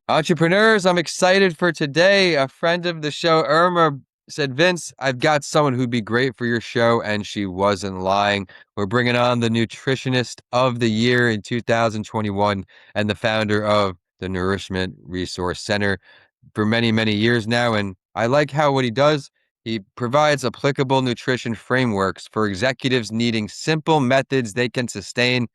Entrepreneurs, I'm excited for today. A friend of the show, Irma, said, Vince, I've got someone who'd be great for your show, and she wasn't lying. We're bringing on the nutritionist of the year in 2021 and the founder of the Nourishment Resource Center for many, many years now. And I like how what he does, he provides applicable nutrition frameworks for executives needing simple methods they can sustain.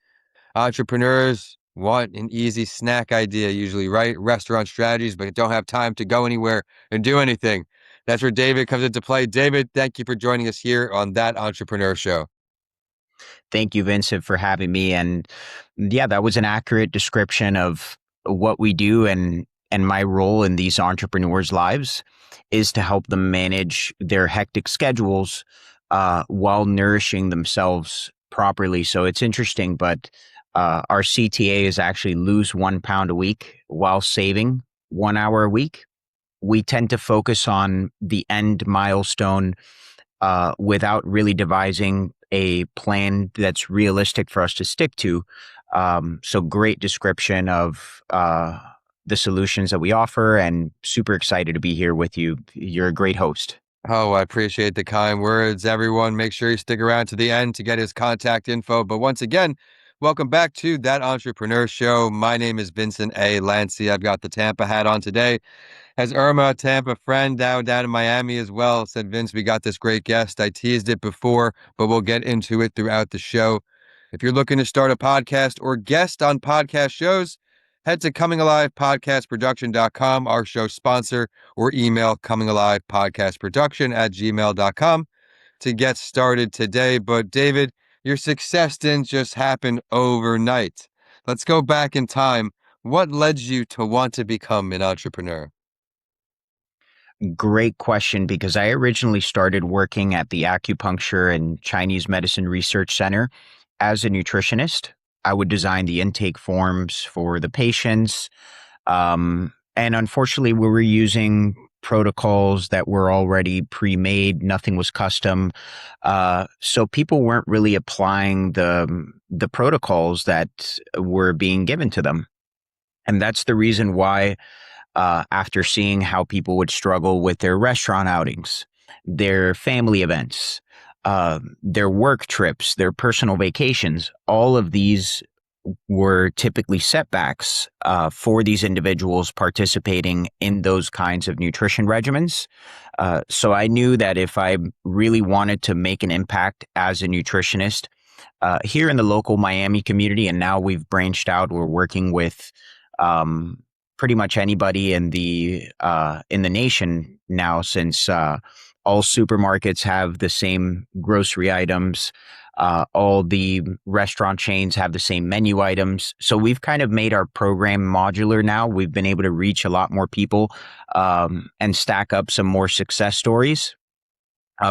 Entrepreneurs want an easy snack idea, usually, right? Restaurant strategies, but don't have time to go anywhere and do anything. That's where David comes into play. David, thank you for joining us here on That Entrepreneur Show. Thank you, Vincent, for having me. And yeah, that was an accurate description of what we do, and my role in these entrepreneurs' lives is to help them manage their hectic schedules while nourishing themselves properly. So it's interesting, but our CTA is actually lose 1 pound a week while saving 1 hour a week. We tend to focus on the end milestone without really devising a plan that's realistic for us to stick to. So great description of the solutions that we offer, and super excited to be here with you. You're a great host. Oh, I appreciate the kind words, everyone. Make sure you stick around to the end to get his contact info. But once again, welcome back to That Entrepreneur Show. My name is Vincent A. Lancy. I've got the Tampa hat on today. Has Irma, a Tampa friend down in Miami as well, said, Vince, we got this great guest. I teased it before, but we'll get into it throughout the show. If you're looking to start a podcast or guest on podcast shows, head to comingalivepodcastproduction.com, our show sponsor, or email comingalivepodcastproduction@gmail.com to get started today. But David, your success didn't just happen overnight. Let's go back in time. What led you to want to become an entrepreneur? Great question, because I originally started working at the Acupuncture and Chinese Medicine Research Center as a nutritionist. I would design the intake forms for the patients. And unfortunately, we were using protocols that were already pre-made. Nothing was custom. So people weren't really applying the protocols that were being given to them. And that's the reason why, after seeing how people would struggle with their restaurant outings, their family events, their work trips, their personal vacations, all of these were typically setbacks for these individuals participating in those kinds of nutrition regimens. So I knew that if I really wanted to make an impact as a nutritionist here in the local Miami community, and now we've branched out, we're working with pretty much anybody in the nation now, since all supermarkets have the same grocery items. All the restaurant chains have the same menu items. So we've kind of made our program modular now. We've been able to reach a lot more people and stack up some more success stories.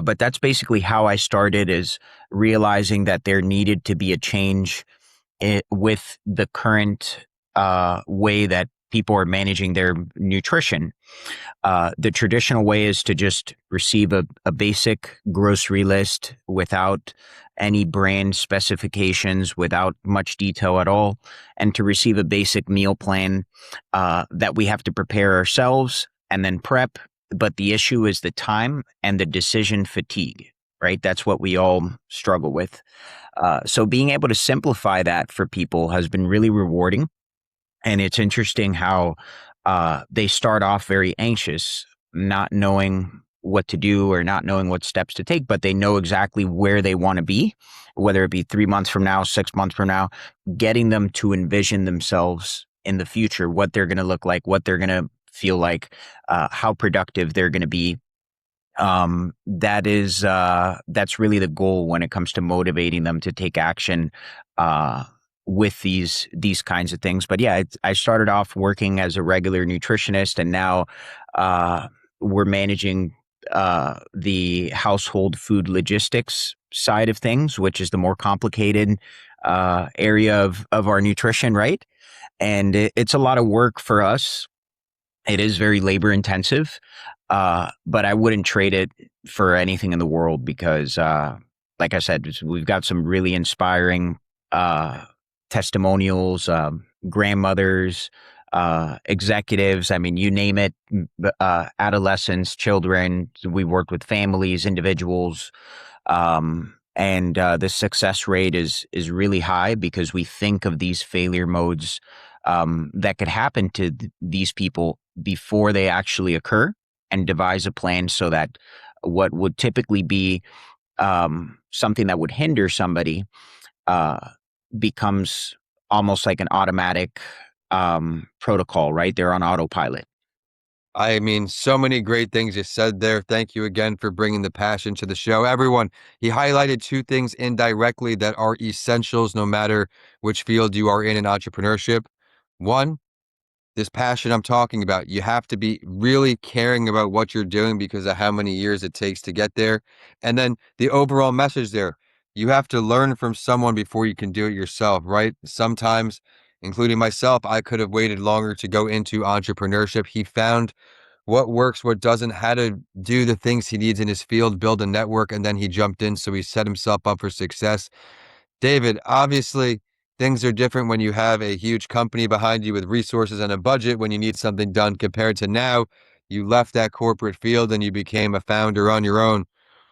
But that's basically how I started, is realizing that there needed to be a change with the current way that people are managing their nutrition. The traditional way is to just receive a basic grocery list without any brand specifications, without much detail at all, and to receive a basic meal plan that we have to prepare ourselves and then prep. But the issue is the time and the decision fatigue, right? That's what we all struggle with. So being able to simplify that for people has been really rewarding. And it's interesting how they start off very anxious, not knowing what to do or not knowing what steps to take, but they know exactly where they want to be, whether it be 3 months from now, 6 months from now, getting them to envision themselves in the future, what they're going to look like, what they're going to feel like, how productive they're going to be. That's really the goal when it comes to motivating them to take action with these kinds of things. But yeah, I started off working as a regular nutritionist, and now we're managing the household food logistics side of things, which is the more complicated area of our nutrition, right? And it's a lot of work for us. It is very labor intensive, but I wouldn't trade it for anything in the world, because like I said, we've got some really inspiring testimonials, grandmothers, executives. I mean, you name it, adolescents, children. We worked with families, individuals, and the success rate is really high because we think of these failure modes that could happen to these people before they actually occur, and devise a plan so that what would typically be something that would hinder somebody uh, becomes almost like an automatic protocol, right? They're on autopilot. I mean, so many great things you said there. Thank you again for bringing the passion to the show. Everyone, he highlighted two things indirectly that are essentials no matter which field you are in entrepreneurship. One, this passion I'm talking about, you have to be really caring about what you're doing because of how many years it takes to get there. And then the overall message there, you have to learn from someone before you can do it yourself, right? Sometimes, including myself, I could have waited longer to go into entrepreneurship. He found what works, what doesn't, how to do the things he needs in his field, build a network, and then he jumped in. So he set himself up for success. David, obviously, things are different when you have a huge company behind you with resources and a budget when you need something done compared to now. You left that corporate field and you became a founder on your own.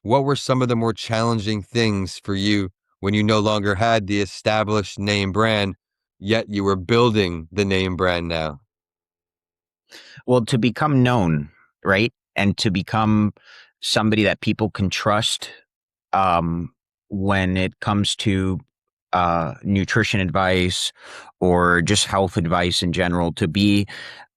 What were some of the more challenging things for you when you no longer had the established name brand, yet you were building the name brand now? Well, to become known, right? And to become somebody that people can trust um, when it comes to nutrition advice or just health advice in general, to be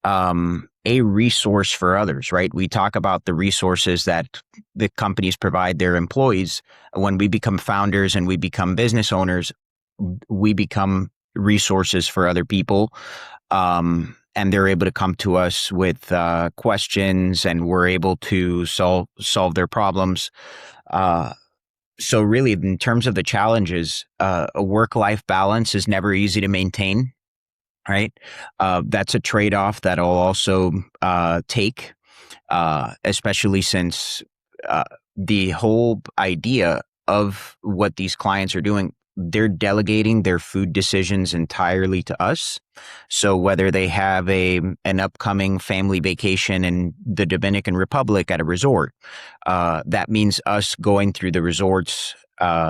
a resource for others, right? We talk about the resources that the companies provide their employees. When we become founders and we become business owners, we become resources for other people. And they're able to come to us with questions, and we're able to solve their problems. So really, in terms of the challenges, a work-life balance is never easy to maintain, right? That's a trade-off that I'll also take, especially since uh, the whole idea of what these clients are doing, they're delegating their food decisions entirely to us. So whether they have an upcoming family vacation in the Dominican Republic at a resort, that means us going through the resort's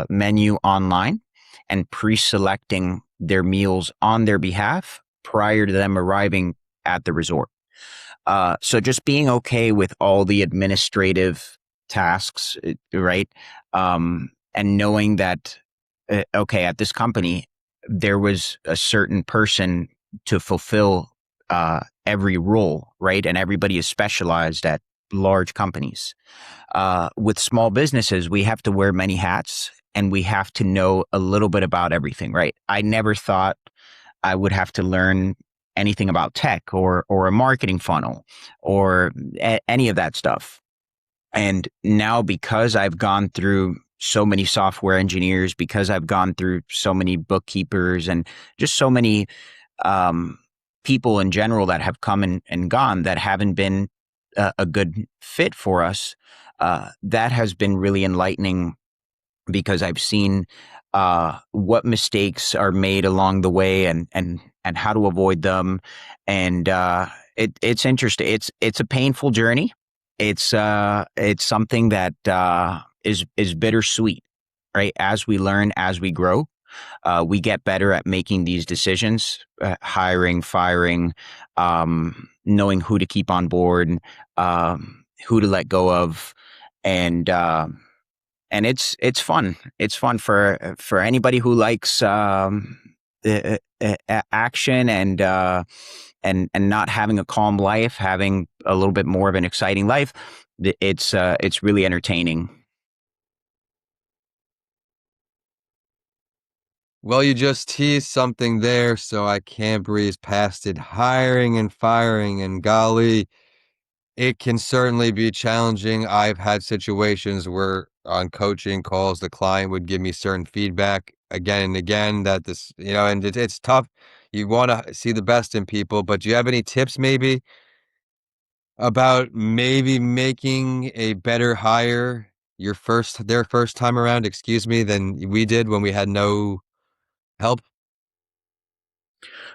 menu online and pre-selecting their meals on their behalf prior to them arriving at the resort. So just being okay with all the administrative tasks, right? And knowing that, okay, at this company, there was a certain person to fulfill every role, right? And everybody is specialized at large companies. With small businesses, we have to wear many hats and we have to know a little bit about everything, right? I never thought I would have to learn anything about tech or a marketing funnel or any of that stuff. And now, because I've gone through so many software engineers, because I've gone through so many bookkeepers and just so many um, people in general that have come and gone that haven't been a good fit for us, that has been really enlightening because I've seen what mistakes are made along the way and how to avoid them. And it's interesting. It's a painful journey. It's something that is bittersweet, right? As we learn, as we grow, we get better at making these decisions, hiring, firing, knowing who to keep on board, who to let go of, and it's fun. It's fun for anybody who likes action and not having a calm life, having a little bit more of an exciting life. It's really entertaining. Well, you just teased something there, so I can't breeze past it. Hiring and firing, and golly, it can certainly be challenging. I've had situations where on coaching calls, the client would give me certain feedback again and again that this, and it's tough. You want to see the best in people, but do you have any tips maybe about maybe making a better hire their first time around, excuse me, than we did when we had no help?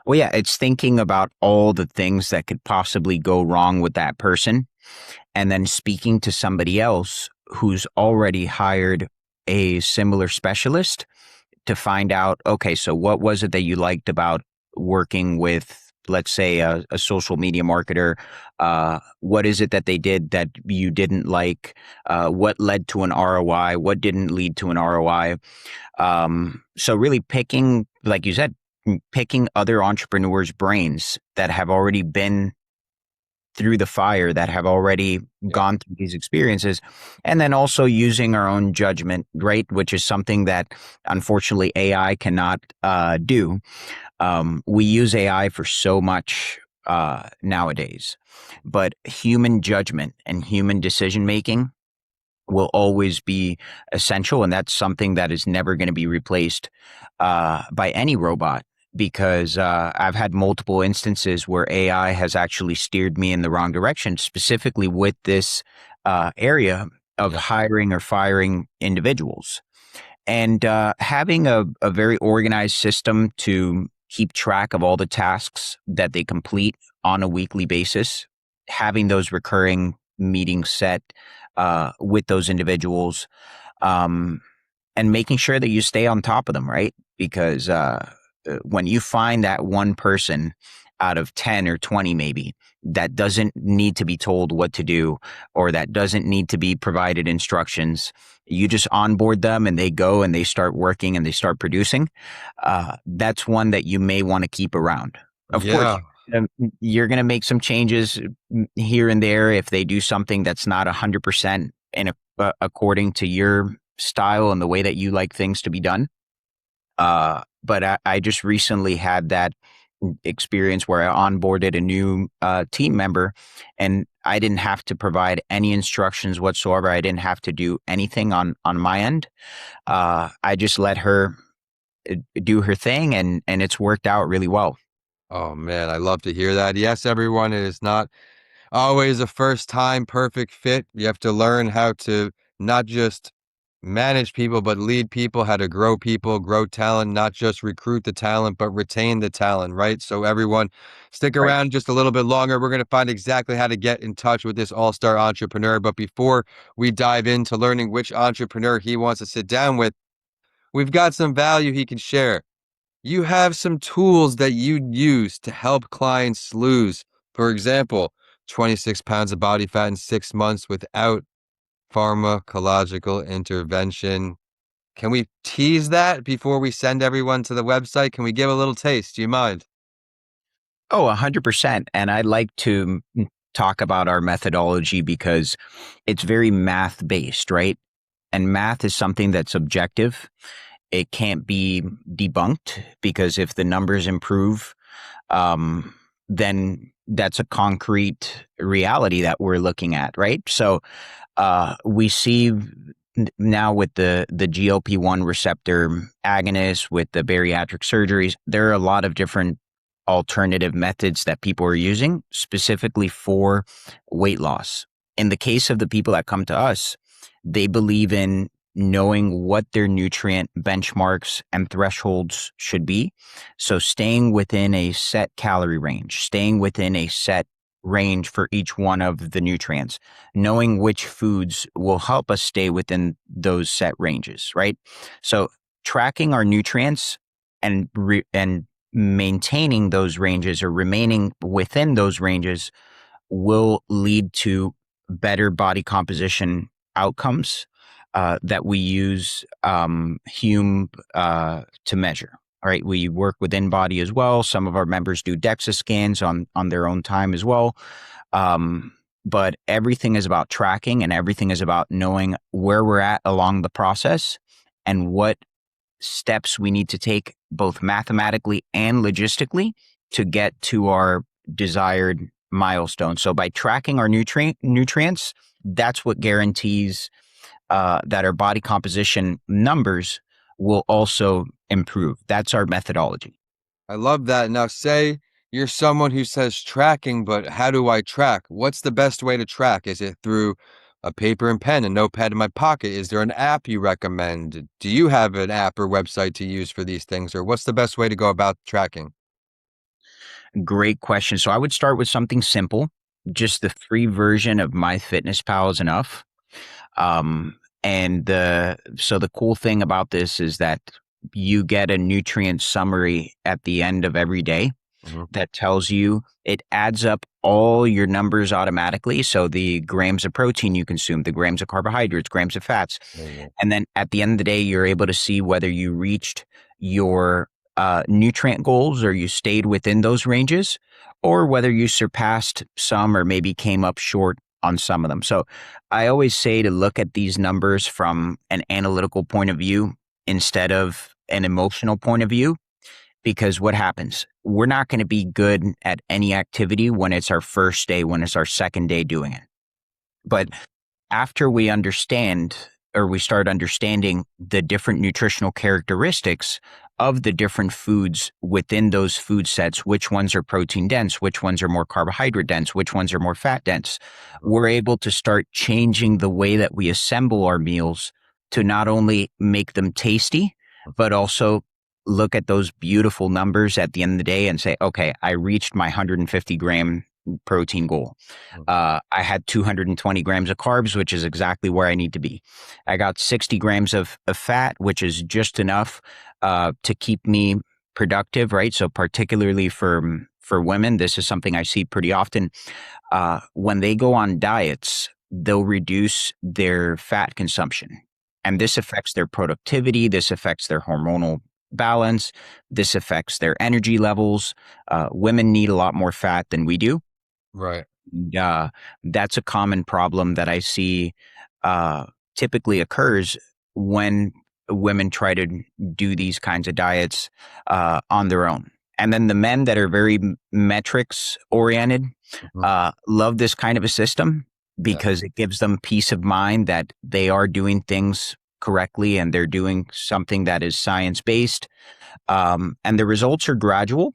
Well, yeah, it's thinking about all the things that could possibly go wrong with that person and then speaking to somebody else who's already hired a similar specialist to find out, okay, so what was it that you liked about working with, let's say, a social media marketer? What is it that they did that you didn't like? What led to an ROI? What didn't lead to an ROI? So really picking, like you said, picking other entrepreneurs' brains that have already been through the fire, that have already Yeah. gone through these experiences, and then also using our own judgment, right? Which is something that unfortunately AI cannot do. We use AI for so much nowadays, but human judgment and human decision making will always be essential. And that's something that is never going to be replaced by any robot because I've had multiple instances where AI has actually steered me in the wrong direction, specifically with this area of Yeah. hiring or firing individuals. And having a very organized system to keep track of all the tasks that they complete on a weekly basis, having those recurring meetings set with those individuals, um, and making sure that you stay on top of them, right? Because when you find that one person out of 10 or 20, maybe, that doesn't need to be told what to do or that doesn't need to be provided instructions, you just onboard them and they go and they start working and they start producing. That's one that you may want to keep around. Of course, Yeah. um, you're going to make some changes here and there if they do something that's not 100% according to your style and the way that you like things to be done. But I just recently had that experience where I onboarded a new team member and I didn't have to provide any instructions whatsoever. I didn't have to do anything on my end. I just let her do her thing and it's worked out really well. Oh man, I love to hear that. Yes, everyone, it is not always a first time perfect fit. You have to learn how to not just manage people, but lead people, how to grow people, grow talent, not just recruit the talent, but retain the talent, right? So, everyone, stick Right. around just a little bit longer. We're going to find exactly how to get in touch with this all star entrepreneur. But before we dive into learning which entrepreneur he wants to sit down with, we've got some value he can share. You have some tools that you'd use to help clients lose. For example, 26 pounds of body fat in 6 months without pharmacological intervention. Can we tease that before we send everyone to the website? Can we give a little taste? Do you mind? Oh, 100%. And I'd like to talk about our methodology because it's very math based, right? And math is something that's objective. It can't be debunked because if the numbers improve, um, then that's a concrete reality that we're looking at, right? So we see now with the GLP-1 receptor agonist, with the bariatric surgeries, there are a lot of different alternative methods that people are using specifically for weight loss. In the case of the people that come to us, they believe in knowing what their nutrient benchmarks and thresholds should be. So staying within a set calorie range, staying within a set range for each one of the nutrients, knowing which foods will help us stay within those set ranges, right? So tracking our nutrients and maintaining those ranges or remaining within those ranges will lead to better body composition outcomes that we use Hume to measure. All right, we work with InBody as well. Some of our members do DEXA scans on their own time as well. Um, but everything is about tracking and everything is about knowing where we're at along the process and what steps we need to take both mathematically and logistically to get to our desired milestone. So by tracking our nutrients, that's what guarantees that our body composition numbers will also improve. That's our methodology. I love that. Now, say you're someone who says tracking, but how do I track? What's the best way to track? Is it through a paper and pen, a notepad in my pocket? Is there an app you recommend? Do you have an app or website to use for these things, or what's the best way to go about tracking? Great question. So I would start with something simple. Just the free version of MyFitnessPal is enough. And the cool thing about this is that you get a nutrient summary at the end of every day Mhm. that tells you, it adds up all your numbers automatically. So the grams of protein you consume, the grams of carbohydrates, grams of fats. Mhm. And then at the end of the day, you're able to see whether you reached your nutrient goals or you stayed within those ranges, or whether you surpassed some or maybe came up short on some of them. So I always say to look at these numbers from an analytical point of view instead of an emotional point of view, because what happens? We're not going to be good at any activity when it's our first day, when it's our second day doing it. But after we understand, or we start understanding the different nutritional characteristics of the different foods within those food sets, which ones are protein dense, which ones are more carbohydrate dense, which ones are more fat dense, we're able to start changing the way that we assemble our meals to not only make them tasty, but also look at those beautiful numbers at the end of the day and say, okay, I reached my 150-gram protein goal. I had 220 grams of carbs, which is exactly where I need to be. I got 60 grams of fat, which is just enough to keep me productive, right? So particularly for women, this is something I see pretty often. When they go on diets, they'll reduce their fat consumption. And this affects their productivity. This affects their hormonal balance. This affects their energy levels. Women need a lot more fat than we do. Right. Yeah, that's a common problem that I see uh, typically occurs when women try to do these kinds of diets on their own. And then the men that are very metrics oriented Mhm. love this kind of a system Yeah. because it gives them peace of mind that they are doing things correctly and they're doing something that is science based. And the results are gradual,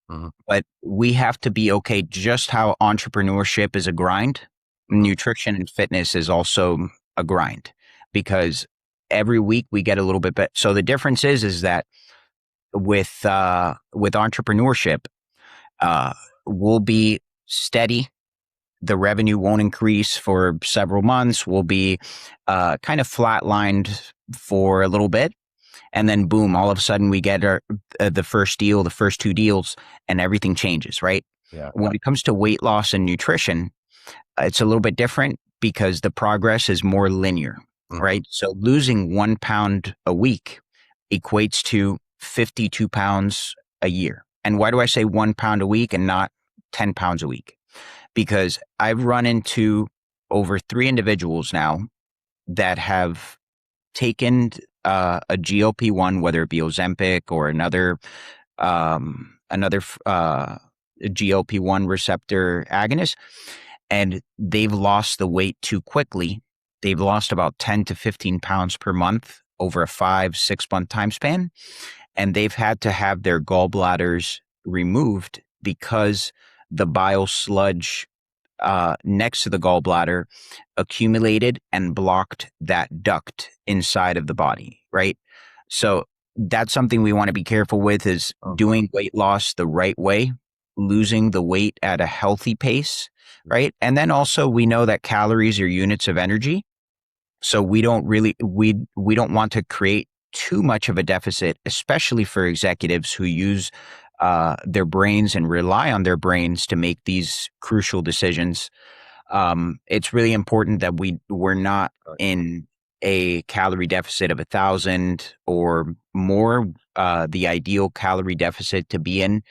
Mhm. but we have to be okay. Just how entrepreneurship is a grind, Mhm. nutrition and fitness is also a grind, because every week we get a little bit better. So the difference is that with entrepreneurship, uh, we'll be steady. The revenue won't increase for several months. We'll be kind of flatlined for a little bit, and then boom, all of a sudden we get the first deal, the first two deals, and everything changes, right? Yeah. When it comes to weight loss and nutrition, it's a little bit different because the progress is more linear, Mhm. right? So losing 1 pound a week equates to 52 pounds a year. And why do I say 1 pound a week and not 10 pounds a week? Because I've run into over three individuals now that have taken a GLP-1, whether it be Ozempic or another GLP-1 receptor agonist, and they've lost the weight too quickly. They've lost about 10 to 15 pounds per month over a 5-6 month time span, and they've had to have their gallbladders removed because the bile sludge next to the gallbladder accumulated and blocked that duct inside of the body, right? So that's something we want to be careful with, is Mhm. doing weight loss the right way, losing the weight at a healthy pace, right? And then also we know that calories are units of energy. So we don't want to create too much of a deficit, especially for executives who use their brains and rely on their brains to make these crucial decisions. It's really important that we're not Right. in a calorie deficit of 1,000 or more. The ideal calorie deficit to be in,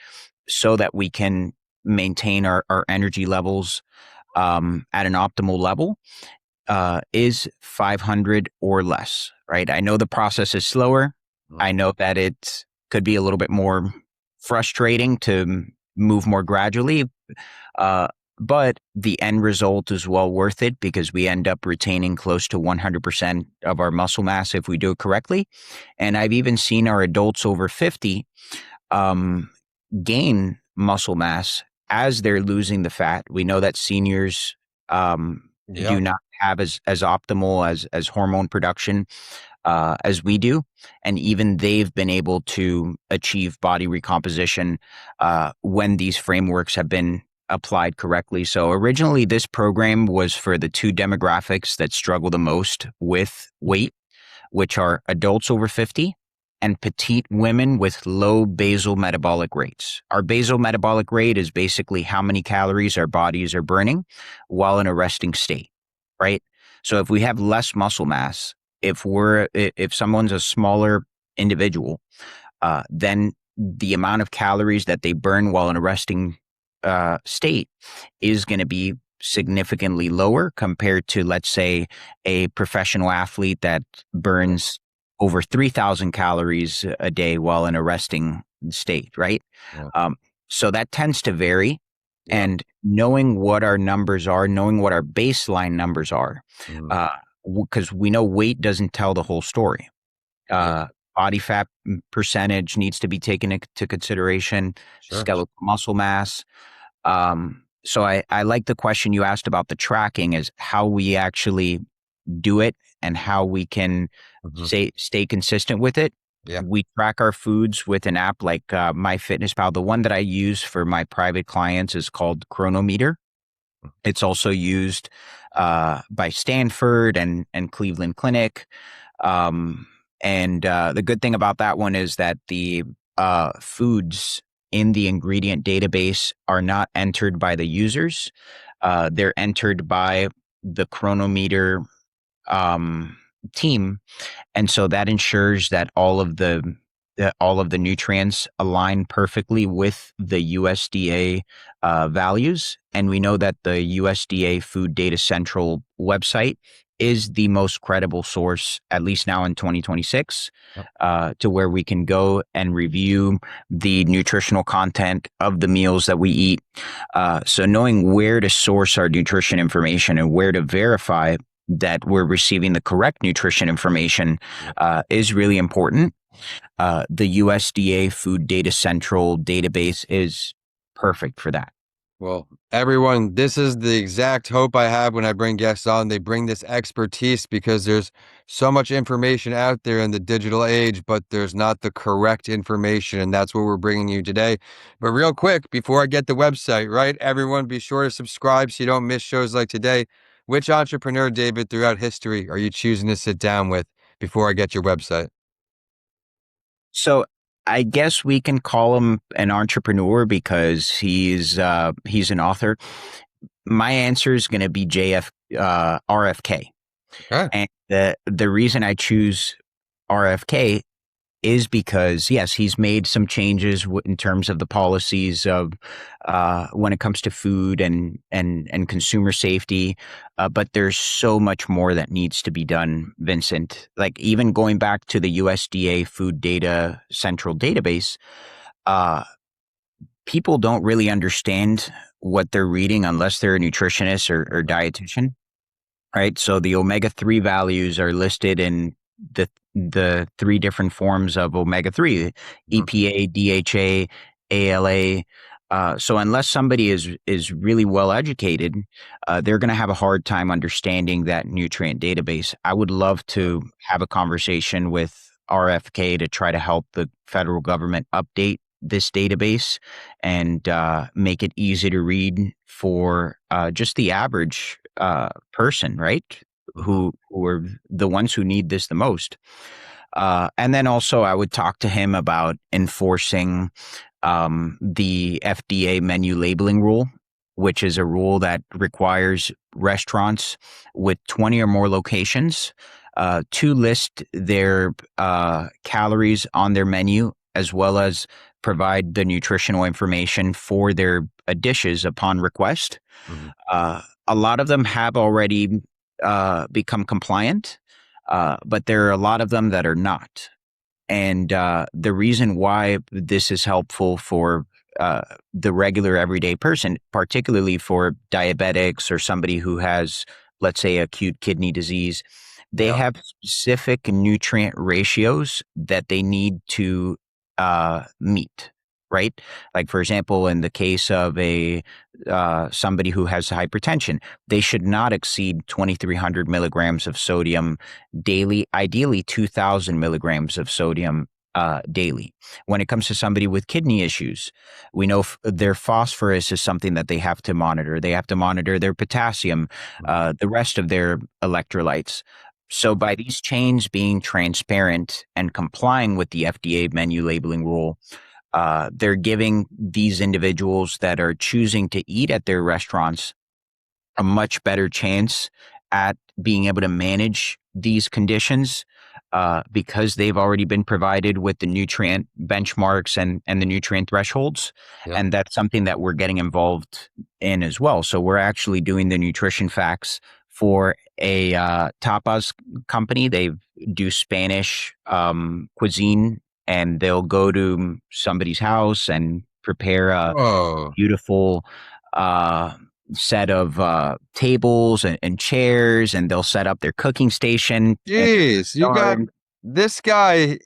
so that we can maintain our energy levels at an optimal level, is 500 or less. Right? I know the process is slower. Mhm. I know that it could be a little bit more frustrating to move more gradually, uh, but the end result is well worth it because we end up retaining close to 100% of our muscle mass if we do it correctly. And I've even seen our adults over 50 um, gain muscle mass as they're losing the fat. We know that seniors Yeah. do not have as optimal as hormone production as we do, and even they've been able to achieve body recomposition when these frameworks have been applied correctly. So originally, this program was for the two demographics that struggle the most with weight, which are adults over 50 and petite women with low basal metabolic rates. Our basal metabolic rate is basically how many calories our bodies are burning while in a resting state, right? So if we have less muscle mass, if someone's a smaller individual, then the amount of calories that they burn while in a resting state is going to be significantly lower compared to, let's say, a professional athlete that burns over 3,000 calories a day while in a resting state, right? Yeah. So that tends to vary. Yeah. And knowing what our numbers are, knowing what our baseline numbers are, Mhm. because we know weight doesn't tell the whole story. Yeah. Body fat percentage needs to be taken into consideration, Sure. skeletal muscle mass. So I like the question you asked about the tracking is how we actually do it and how we can Mhm. stay consistent with it. Yeah. We track our foods with an app like MyFitnessPal. The one that I use for my private clients is called Chronometer. It's also used by Stanford and Cleveland Clinic. And the good thing about that one is that the foods in the ingredient database are not entered by the users. They're entered by the Chronometer um, team, and so that ensures that all of the nutrients align perfectly with the USDA values. And we know that the USDA Food Data Central website is the most credible source, at least now in 2026, Yep. to where we can go and review the nutritional content of the meals that we eat. So knowing where to source our nutrition information and where to verify that we're receiving the correct nutrition information Yep. is really important. The USDA Food Data Central database is perfect for that. Well, everyone, this is the exact hope I have when I bring guests on. They bring this expertise because there's so much information out there in the digital age, but there's not the correct information. And that's what we're bringing you today. But real quick, before I get the website, right? Everyone, be sure to subscribe so you don't miss shows like today. Which entrepreneur, David, throughout history are you choosing to sit down with before I get your website? So I guess we can call him an entrepreneur because he's an author. My answer is going to be RFK, Okay. and the reason I choose RFK is because yes, he's made some changes in terms of the policies of when it comes to food and consumer safety, but there's so much more that needs to be done, Vincent. Like even going back to the USDA Food Data Central database, uh, people don't really understand what they're reading unless they're a nutritionist or dietitian, right? So the omega-3 values are listed in the three different forms of omega-3: Mhm. EPA, DHA, ALA. So unless somebody is really well educated, they're going to have a hard time understanding that nutrient database. I would love to have a conversation with RFK to try to help the federal government update this database and make it easy to read for just the average person, right? Mhm. Who are the ones who need this the most. And then also, I would talk to him about enforcing the FDA menu labeling rule, which is a rule that requires restaurants with 20 or more locations to list their calories on their menu as well as provide the nutritional information for their dishes upon request. Mhm. A lot of them have already become compliant, but there are a lot of them that are not. And the reason why this is helpful for the regular everyday person, particularly for diabetics or somebody who has, let's say, acute kidney disease, they Yeah. have specific nutrient ratios that they need to meet. right? Like, for example, in the case of a somebody who has hypertension, they should not exceed 2,300 milligrams of sodium daily, ideally 2,000 milligrams of sodium daily. When it comes to somebody with kidney issues, we know their phosphorus is something that they have to monitor. They have to monitor their potassium, the rest of their electrolytes. So, by these chains being transparent and complying with the FDA menu labeling rule, they're giving these individuals that are choosing to eat at their restaurants a much better chance at being able to manage these conditions because they've already been provided with the nutrient benchmarks and the nutrient thresholds. Yep. And that's something that we're getting involved in as well. So we're actually doing the nutrition facts for a tapas company. They do Spanish cuisine, and they'll go to somebody's house and prepare a Whoa. beautiful uh, set of tables and chairs, and they'll set up their cooking station and Jeez, you got yard. this guy.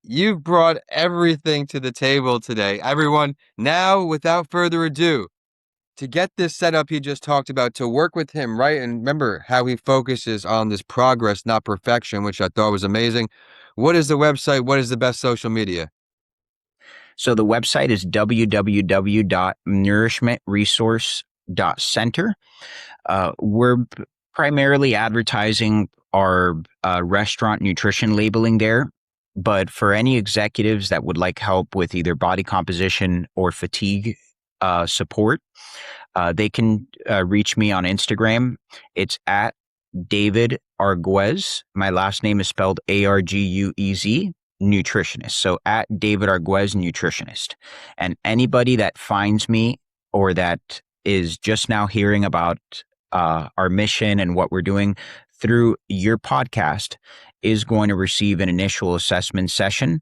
You've brought everything to the table today. Everyone, now, without further ado, to get this setup he just talked about, to work with him, right? And remember how he focuses on this progress, not perfection, which I thought was amazing. What is the website? What is the best social media? So the website is www.nourishmentresource.center. We're primarily advertising our restaurant nutrition labeling there. But for any executives that would like help with either body composition or fatigue support, they can reach me on Instagram. It's at David Arguez. My last name is spelled Arguez, nutritionist. So at David Arguez, nutritionist. And anybody that finds me or that is just now hearing about our mission and what we're doing through your podcast is going to receive an initial assessment session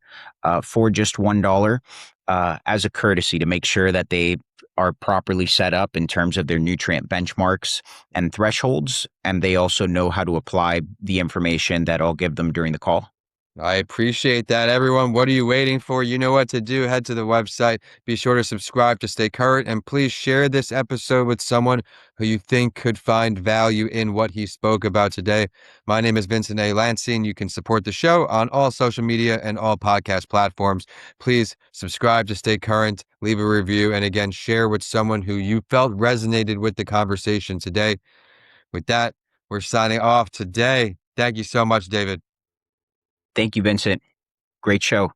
for just $1 as a courtesy to make sure that they are properly set up in terms of their nutrient benchmarks and thresholds, and they also know how to apply the information that I'll give them during the call. I appreciate that, everyone. What are you waiting for? You know what to do. Head to the website. Be sure to subscribe to stay current, and please share this episode with someone who you think could find value in what he spoke about today. My name is Vincent A. Lansing. You can support the show on all social media and all podcast platforms. Please subscribe to stay current, leave a review, and again, share with someone who you felt resonated with the conversation today. With that, we're signing off today. Thank you so much, David. Thank you, Vincent. Great show.